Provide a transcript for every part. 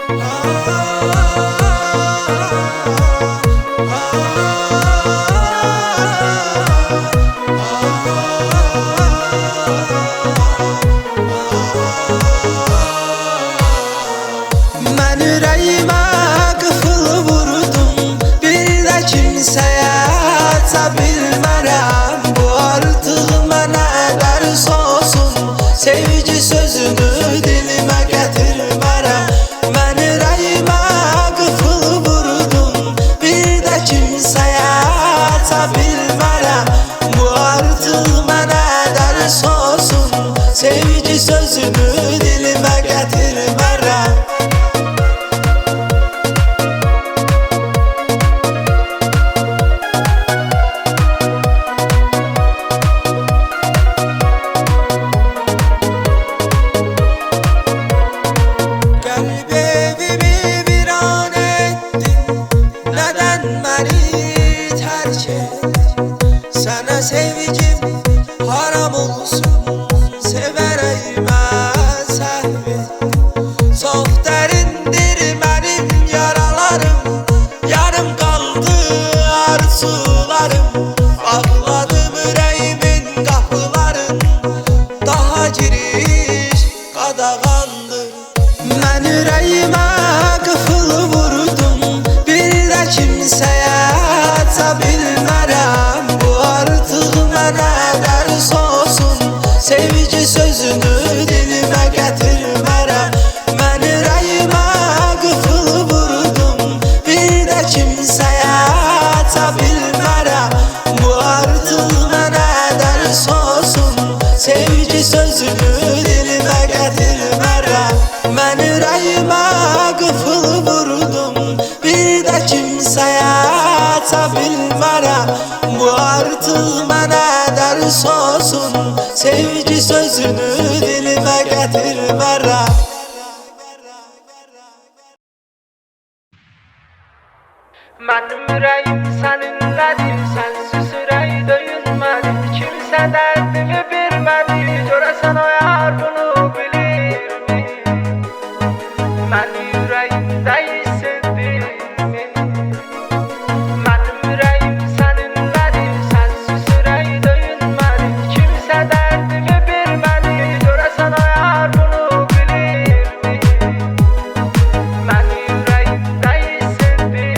Ben yüreğime kıfıl vurdum, bir de kimseye atabilmərəm. Bu artıq mənə dərs olsun, sevgi sözünü dilimə gətirmərəm. Ben yüreğime kıfıl vurdum, bir de kimseye atabilmərəm. Bu artıq mənə dərs olsun, sevgi sözünü dilimə gətirmərəm. Kalbimi viran ettin, neden beni terk ettin? Sana sevgim haram olsun, severeyime səhv. Çox dərindir mənim yaralarım, yarım qaldı arzularım. Bağladım ürəyimin qapıların, daha giriş qadağandır. Ben yüreğime kıfıl vurdum, bir de kimseye atabilmərəm. Bu artıq mənə dərs olsun, sevgi sözünü dilimə gətirmərəm. Ben yüreğime kıfıl vurdum, bir de kimseye atabilmərəm. Bu artıq mənə dərs olsun, sevgi sözünü dilimə gətirmərəm. Ben yüreğime kıfıl vurdum, bir de kimseye atabilmərəm. Bu artıq mənə dərs olsun, sevgi sözünü dilimə gətirmərəm. Benim yüreğim seninledir, sensiz ürək döyülmədi. Kimsə dərdimi bilmədi, görəsən o yar bunu bilirmi? Mənim yüreğimdə hissetdirmi? Benim yüreğim seninledir, sensiz ürək döyülmədi. Kimsə dərdimi bilmədi, görəsən o yar bunu bilirmi? Mənim yüreğimdə hissetdirmi?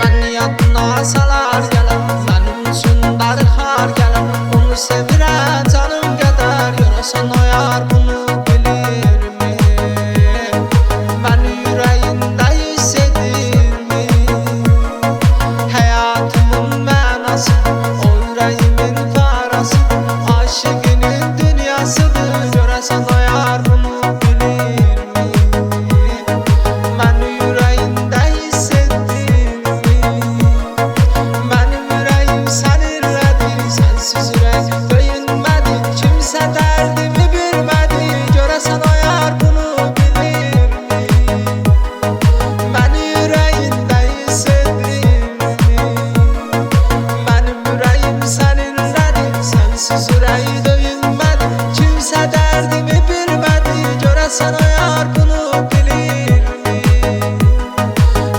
Ben yadına salar gələm, mənim üçün darıxar gələm. Onu sevirəm canım qədər, görəsən o yar bunu bilirmi? Məni ürəyində hissedirmi? Həyatımın mənası, o ürəyimin parası, aşıqinin dünyasıdır, görəsən o yar bunu bilirmi? Məni ürəyində hissetdirmi? Mənim ürəyim səninlədir, sənsiz ürək döyünmədi. Kimsə dərdimi bilmədi, görəsən o yar bunu bilirmi? Məni ürəyində hissetdirmi? Mənim ürəyim səninlədir, sənsiz ürək döyünmədi. Kimsə dərdimi bilmədi, görəsən o yar bunu bilirmi?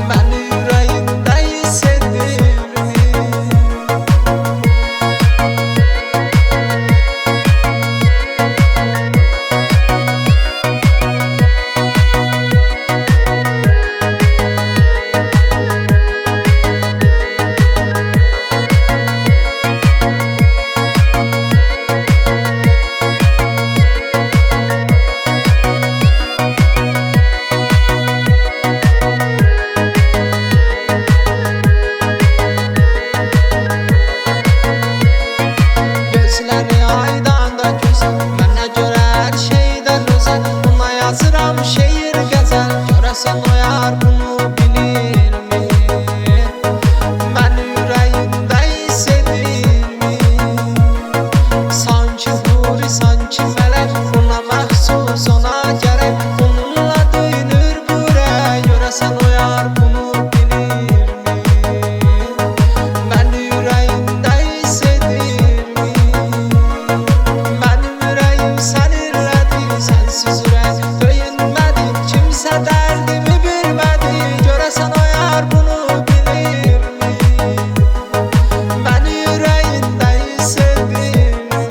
Məni ürəyində hissetdirmi? sensiz ürək döyünmədi. Kimsə dərdimi bilmədi, görəsən o yar bunu bilirmi? Məni ürəyində hiss edirmi?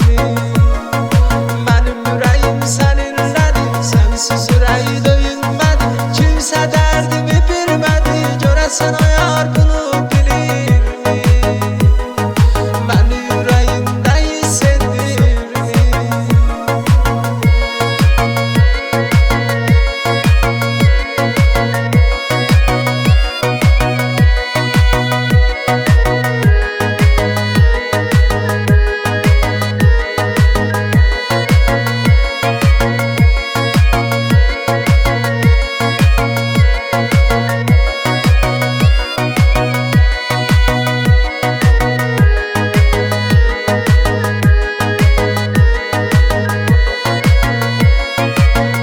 Mənim ürəyim səninlədi, sensiz ürək döyünmədi. Kimsə dərdimi bilmədi, görəsən o yar bunu bilirmi? Məni ürəyində hiss edirmi?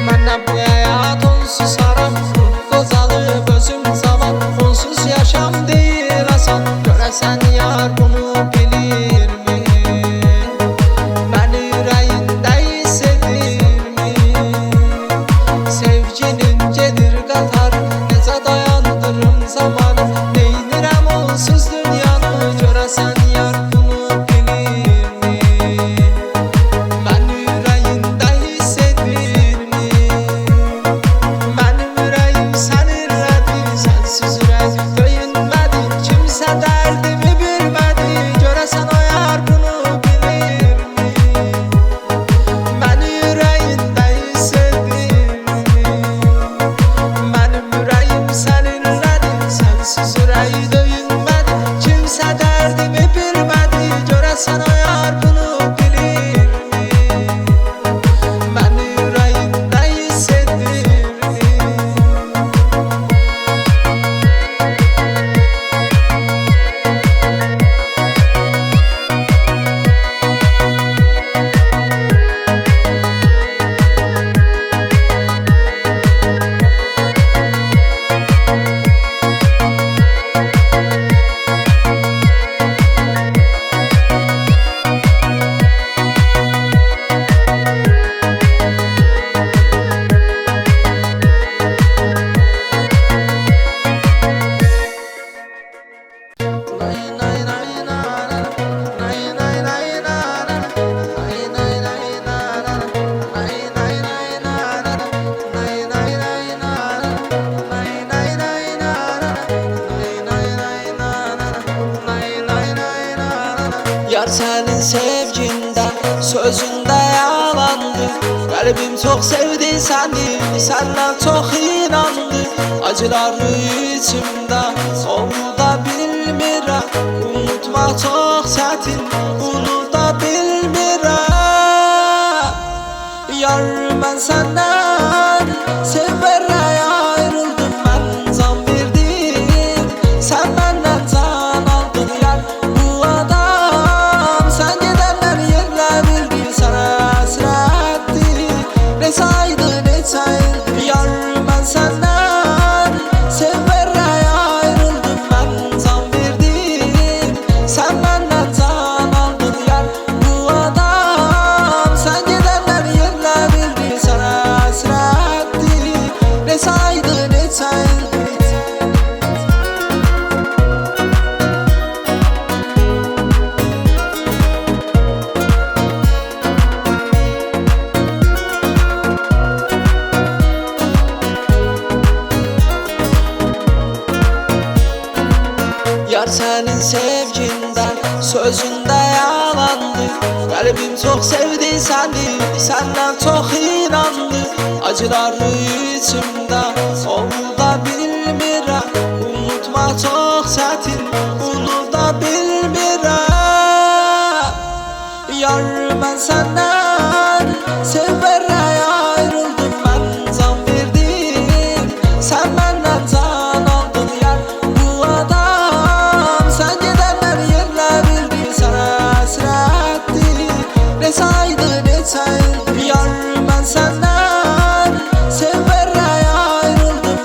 Mənə bu həyat onsuz haram, qocalıb özüm zaman. Onsuz yaşam deyil asan, görəsən yar bunu bilirmi? Məni ürəyində hiss edirmi? Sevginin gedir qatarı, necə dayandırım zamanı? Neynirəm onsuz dünyanı, görəsən yar bunu bilirmi? Məni ürəyində hiss edirmi? Mənim ürəyim səninlədi, sensiz ürək döyünmədi. Kimsə dərdimi bilmədi, görəsən o yar bunu bilirmi? Məni ürəyində hiss edirmi? Mənim ürəyim səninlədi, sensiz ürək döyünmədi. Kimsə dərdimi bilmədi, görəsən o yar bunu bilirmi? Məni ürəyində hiss edirmi? Yar sənin sevgindən, sözündə yalandı. Qəlbim çox sevdi səni, səndən çox inandı. Acıları içimdə, onu da bilmirəm. Unutmaq çox çətin, bunu da bilmirəm. Yar mən səndən sevərək ayrıldım, mən can verdim. Sən məndən can aldın yar, bu adam. Sən gedənlər yerlə bildi, sənə həsrətdir. Neçə aydı, neçə ildir yar mən səndən sevərək ayrıldım, mən can verdim. Sən məndən can aldın yar, bu adam. Sən gedənlər yerlə bildi, sənə həsrətdir. Neçə aydı, neçə ildir. Yar sənin sevgindən, sözündə yalandı. Qəlbim çox sevdi səni, səndən çox inandı. Acıları içimdə, onu da bilmirəm. Unutmaq çox çətin, bunu da bilmirəm. Yar mən səndən sevərək ayrıldım, mən can verdim. Sən məndən can aldın yar, bu adam. Sən gedənlər yerlə bildi, sənə həsrətdir. Neçə aydı, neçə ildir yar mən səndən sevərək ayrıldım,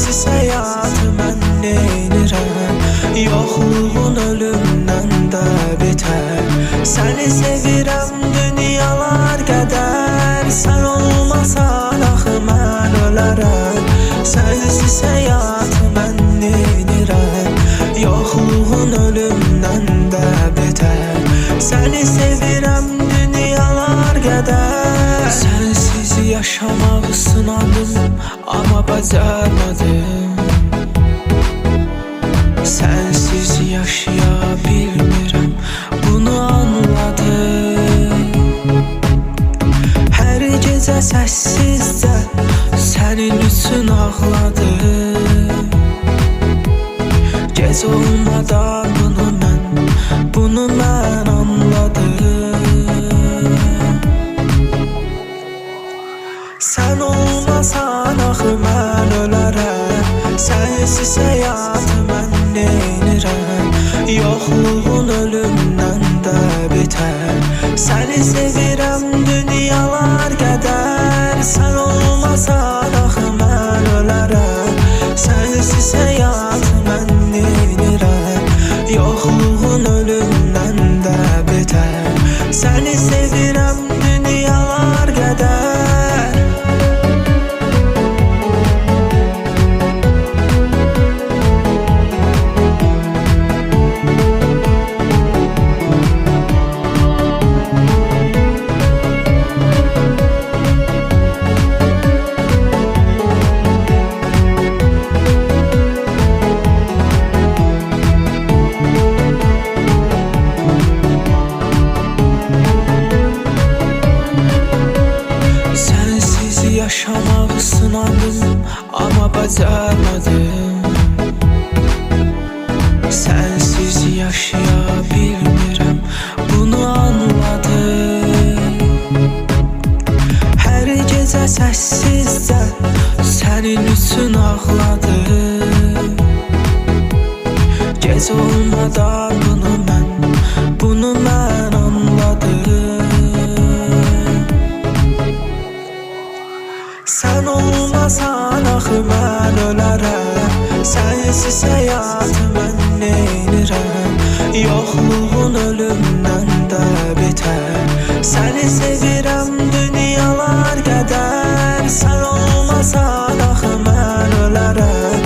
Sensiz həyatı mən neynirəm? Yoxluğun ölümdən də betər. Səni sevirəm dünyalar qədər. Sən olmasan axı mən ölərəm. Sensiz həyatı mən neynirəm? Yoxluğun ölümdən də betər. Səni sevirəm dünyalar qədər. Sensiz yaşamaq sınadım, amma bacarmadım. Sensiz yaşaya bilmirəm, bunu anladım. Hər gecə səssizcə sənin üçün ağladım. Gec olmadan bunu mən anladım. Sən olmasan axı mən ölərəm. Sensiz həyatı mən neynirəm? Yoxluğun ölümdən də betər. Səni sevirəm dünyalar qədər. Sən olmasan axı mən ölərəm. Sensiz həyatı mən neynirəm? Yoxluğun ölümdən də betər. Səni sevirəm dünyalar qədər. Yaşamaq sınadım, amma bacarmadım. Sensiz yaşaya bilmirəm, bunu anladım. Hər gecə səssizcə sənin üçün ağladım. Gec olmadan bunu mən anladım. Sən olmasan axı mən ölərəm. Sensiz həyatı mən neynirəm? Yoxluğun ölümdən də betər. Səni sevirəm dünyalar qədər. Sən olmasan axı mən ölərəm.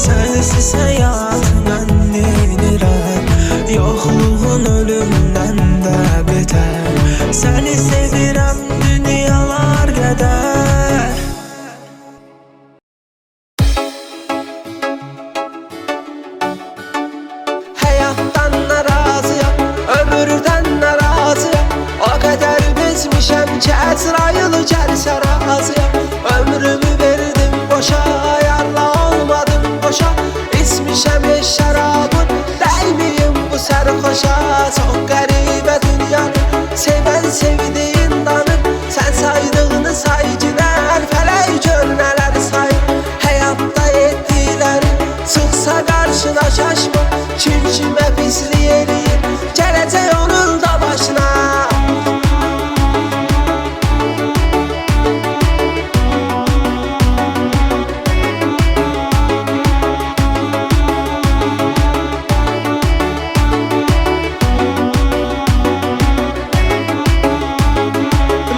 Sensiz həyatı mən neynirəm? Yoxluğun ölümdən də betər. Səni sevirəm dünyalar qədər. Həyatdan narazıyam, ömürdən narazıyam. O qədər bezmişəm ki, Əzrail gəlsə razıyam. Ömrümü verdim boşa, ayarla olmadım boşa. İçmişəm şərabın, dəymiyim bu sərxoşa. Çox qəribə dünyanın, sevən sevdiyin danır. Sən saydığını saycılar, fələk gör nələr sayır. Həyatda etdiklərin çıxsa qarşına şaşma. Kim kimə pislik eləyir, gələcək onun da başına.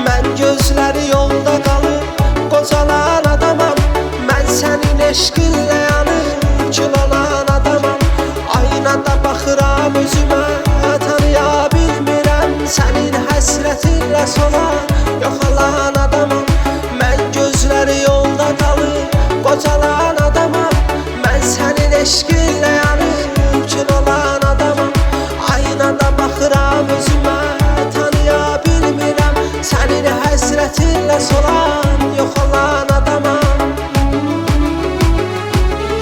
Mən gözləri yolda qalır, qocalan adamam. Mən sənin eşqinlə yanır, kül olan adamam. Aynada baxıram özümə, tanıya bilmirəm. Sənin həsrətinlə solan, yoxalan adamam. Mən gözləri yolda qalır, qocalan adamam. Mən sənin eşqinlə yanır, kül olan adamam. Aynada baxıram özümə, tanıya bilmirəm. Sənin həsrətinlə solan, yoxalan adamam.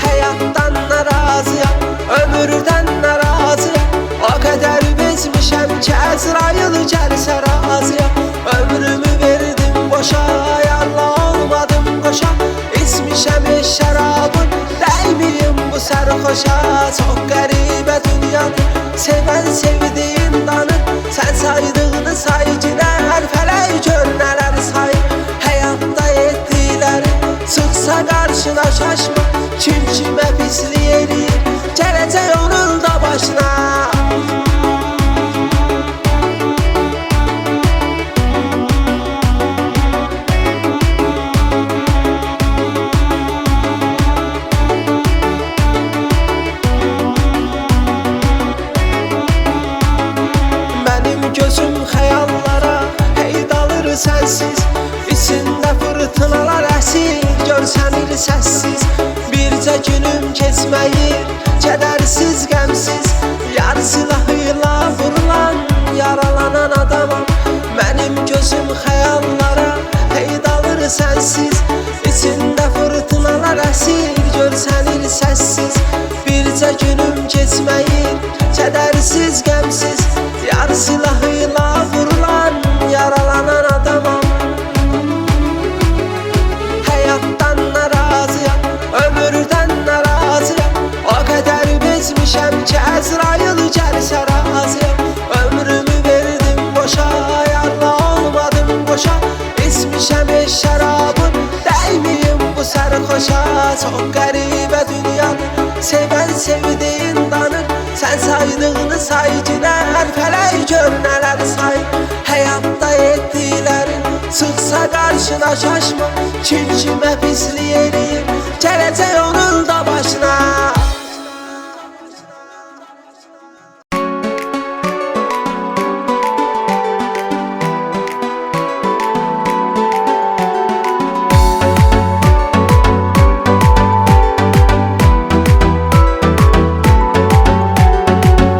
Həyatdan narazıyam, ömürdən narazıyam. O qədər bezmişəm ki, Əzrail gəlsə razıyam. Ömrümü verdim boşa, ayarla olmadım qoşa. İçmişəm şərabın, dəymiyim bu sərxoşa. Çox qəribə dünyanın, sevən sevdiyin danır. Sən saydığını saycılar, fələk gör nələr sayır. Həyatda etdiklərin çıxsa qarşına şaşma. Kim kimə pislik eləyir, gələcək onun da başına. Gözüm xəyallara hey dalır sənsiz, İçində fırtınalar əsir, görsənir səssiz. Bircə günüm keçməyir, kədərsiz, qəmsiz. Yar silahıyla vurulan, yaralanan adamam. Mənim gözüm xəyallara hey dalır sənsiz, İçində fırtınalar əsir, görsənir səssiz. Bircə günüm keçməyir, kədərsiz, qəmsiz. Yar silahıyla vurulan, yaralanan adamam. Həyatdan narazıyam, ömürdən narazıyam. O qədər bezmişəm ki, Əzrail gəlsə razıyam. Ömrümü verdim boşa, yarla olmadım boşa. İçmişəm şərabın, dəymiyim bu sərxoşa. Çox qəribə dünyadır, sevən sevdiyin danır. Sən saydığını saycılar, fələk gör nələr sayır. Həyatda etdiklərin çıxsa qarşına şaşma. Kim kimə pislik eləyir, gələcək onun da başına.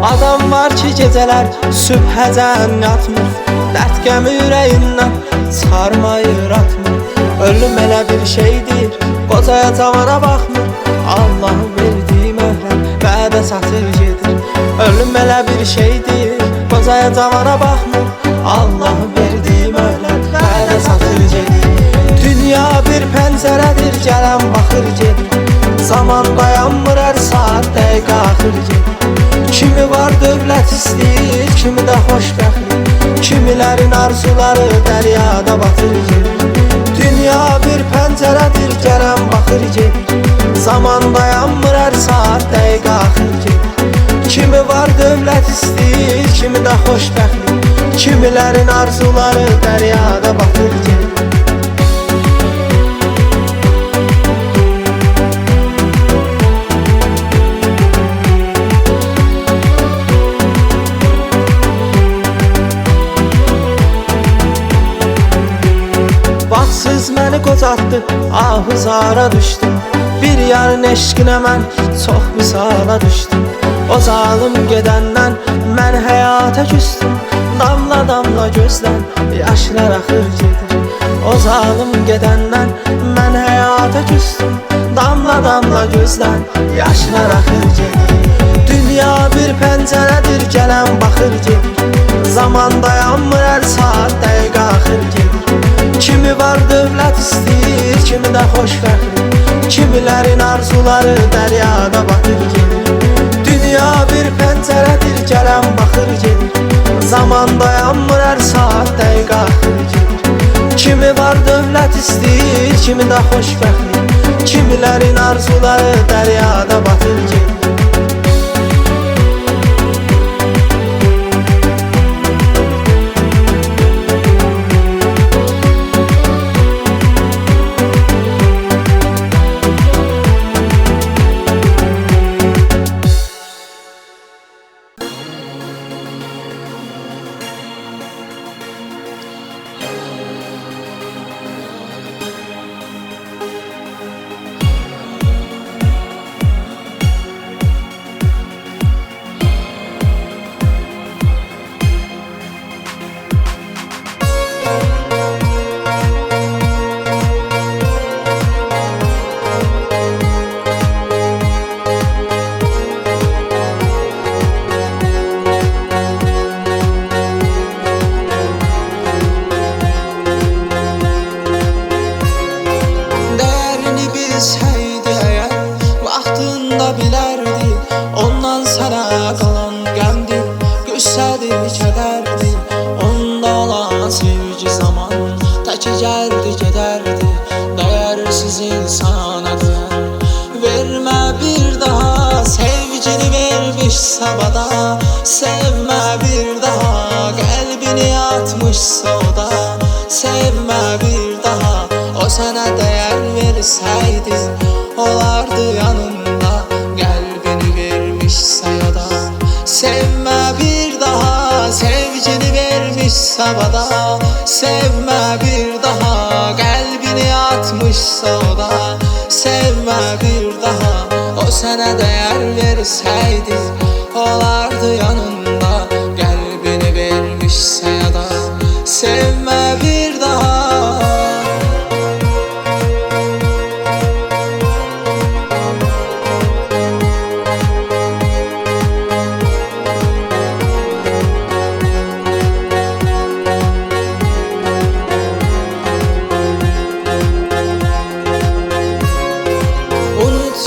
Adam var ki gecələr sübhəcən yatmır, dərd qəmi ürəyindən çıxarmayır, atmır. Ölüm elə bir şeydir, qocaya cavana baxmır. Allah'ın verdiyi möhlət vədə satır gedir. Ölüm elə bir şeydir, qocaya cavana baxmır. Allah'ın verdiyi möhlət vədə satır gedir. Dünya bir pəncərədir, gələn baxır gedir. Zaman dayanmır, hər saat dəqiqə axır gedir. Kimi var dövlət istəyir, kimi də xoşbəxtlik. Kimilərin arzuları dəryada batır gedir. Dünya bir pəncərədir, gələn baxır gedir. Zaman dayanmır, hər saat dəqiqə axır gedir. Kimi var dövlət istəyir, kimi də xoşbəxtlik. Kimilərin arzuları dəryada batır gedir. Vaxtsız məni qocatdı, ahı zara düşdüm. Bir yarın eşqinə mən çox misala düşdüm. O zalım gedəndən mən həyata küstüm. Damla damla gözdən yaşlar axır gedir. O zalım gedəndən mən həyata küstüm. Damla damla gözdən yaşlar axır gedir. Dünya bir pəncərədir, gələn baxır gedir. Zaman dayanmır, hər saat dəqiqə axır gedir. Kimi var dövlət istəyir, kimi də xoşbəxtlik. Kimilərin arzuları dəryada batır gedir. Dünya bir pəncərədir, gələn baxır gedir. Zaman dayanmır, hər saat dəqiqə axır gedir. Kimi var dövlət istəyir, kimi də xoşbəxtlik. Kimilərin arzuları dəryada batır gedir. sabada sevme bir daha, kalbini atmışsa o da sevme bir daha. O sana değer verseydi olardı yanında, kalbini vermişse ya da sevme bir daha. Sevgini vermiş sabada sevme bir daha, kalbini atmışsa o da sevme bir daha. O sana değer verseydi olardı yanında, kalbini vermişse ya da sevme bir daha.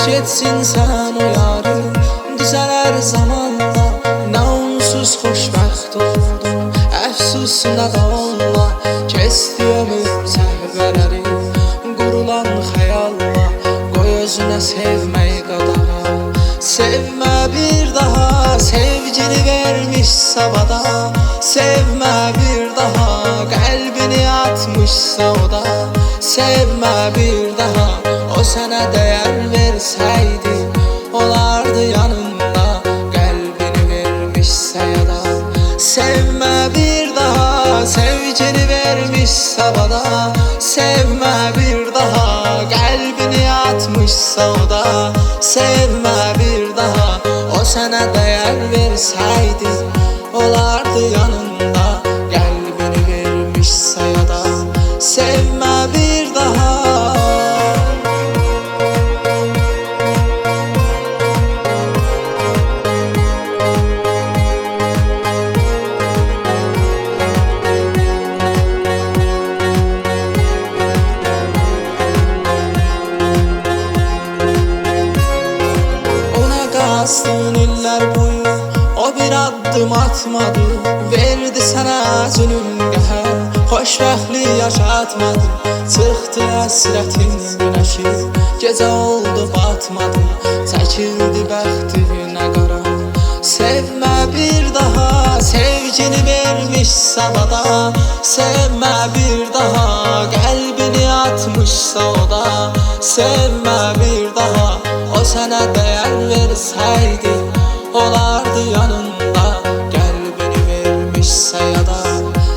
Geçsin sen o yarı, düzeler zamanla. Ne onsuz xoşbəxt oldum, əfsusuna da onunla. Kesti ömür səhvələri, qurulan xəyalla. Qoy özünə sevmək qadağa, sevmə bir daha. Sevgini vermiş sabada sevmə bir daha, qəlbini atmışsa o da sevmə bir daha. O sana değer verseydi olardı yanında, kalbini vermişse ya da sevme bir daha. Sevgini vermiş sabada sevme bir daha, kalbini atmışsa o da sevme bir daha. O sana değer verseydi olardı yanında, kalbini vermişse ya da sevme bir daha. Bastın iller boyu o bir adım atmadı, verdi sana zulüm qəhər, xoşbəxtlik yaşatmadı. Çıxdı həsrətin günəşi, gecə oldu batmadı, çəkildi bəxtinə qara. Sevmə bir daha, sevgini vermiş sabada sevmə bir daha, qəlbini atmışsa o da sevmə bir daha. O sana değer verseydi olardı yanında, kalbini vermişse ya da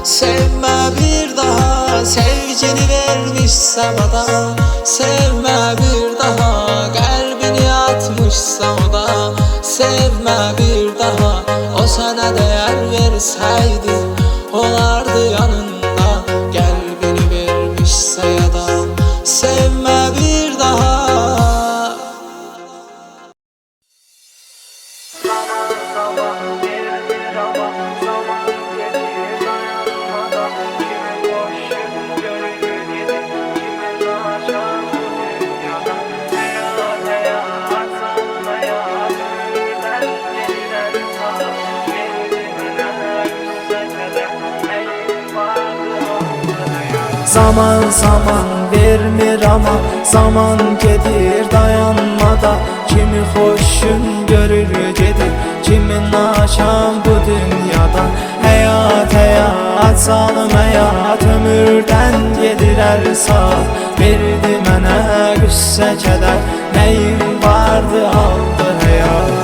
sevme bir daha. Sevgini vermiş sabada sevme bir daha, kalbini atmışsa o da sevme bir daha. O sana değer verseydi olardı yanında, kalbini vermişse ya da sevme bir daha. Zaman zaman vermir ama zaman gedir dayanmada. Kimi hoşun görür gedir, kimin aşan bu dünyada. Hayat hayat zalım hayat, ömürden gedir her saat. Verdi mənə qüssə kədər, nəyim vardı aldı hayat.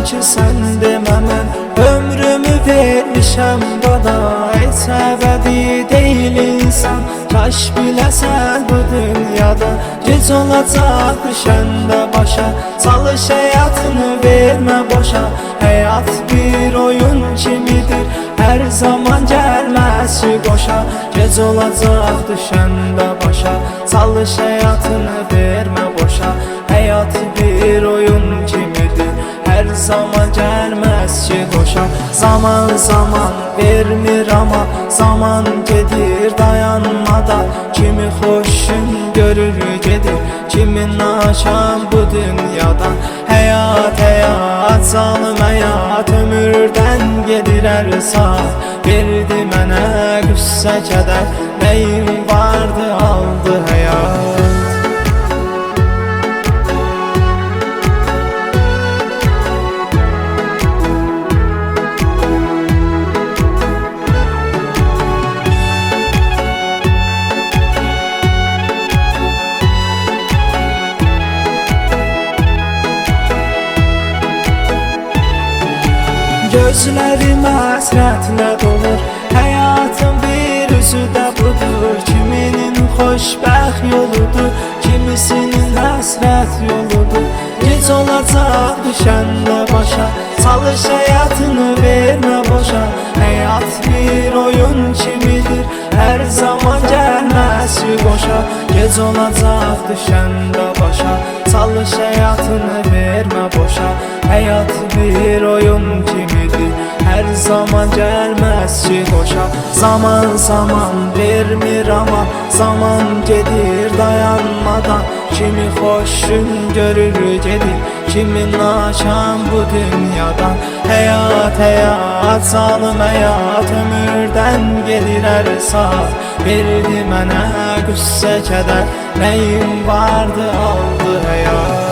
Ki sen demə mən ömrümü vermişəm qada. Heç əbədi deyil insan, kaş biləsən bu dünyada. Gec olacaq düşəndə başa, çalış həyatını vermə boşa. Həyat bir oyun kimidir, hər zaman gəlməz ki boşa. Gec olacaq düşəndə başa, çalış həyatını vermə boşa. Həyat bir oyun kimidir, her her zaman gelmez ki boşa. Zaman zaman vermir ama zaman gedir dayanmadan. Kimi hoşun görür gedir, kimin aşan bu dünyadan. Hayat hayat zalim hayat, ömürden gedir her saat. Verdi mənə qüssə kədər, nəyim vardı aldı hayat. Gözlərim həsrətlə dolur, həyatın bir üzü də budur. Kiminin xoşbəxt yoludur, kimisinin həsrət yoludur. Gec olacaq düşəndə başa, çalış həyatını vermə boşa. Həyat bir oyun kimidir, hər zaman gəlməz ki boşa. Gec olacaq düşəndə başa, çalış həyatını vermə boşa. Həyat bir oyun kimidir, her zaman gelmez ki boşa. Zaman zaman vermir ama zaman gedir dayanmadan. Kimi hoşun görür gedir, kimin aşan bu dünyadan. Hayat hayat zalim hayat, ömürden gelir her saat. Verdi mənə qüssə kədər, nəyim vardı aldı hayat.